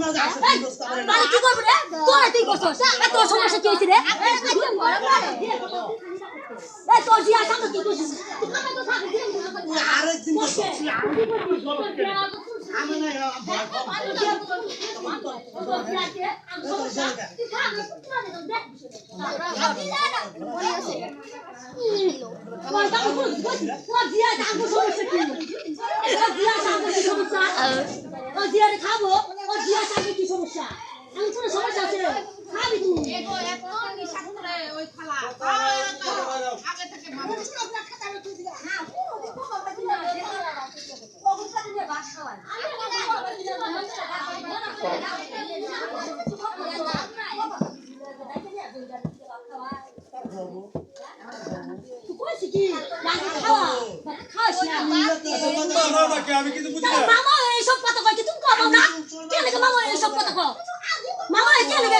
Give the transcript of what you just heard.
মানে কি করবো রে তোরা তুই করছস তোর সমস্যা কি হয়েছে রে তোর জিয়া সামনে কি করছিস খাবো ও জিয়া সামনে কি সমস্যা আমি কোনো সমস্যা আছে খাবি তুই এগো এত নিশা করে ওই খালা আগে থেকে মামা আপনার খাতা তুই দিলা হ্যাঁ ও কথা দিনা ও কথা দিনা ভাত খাওয়ান আমি কিছু বুঝি না মামা এইসব কথা কয় কি তুমি কও না কে লাগে মামা এইসব কথা কও মামা কে লাগে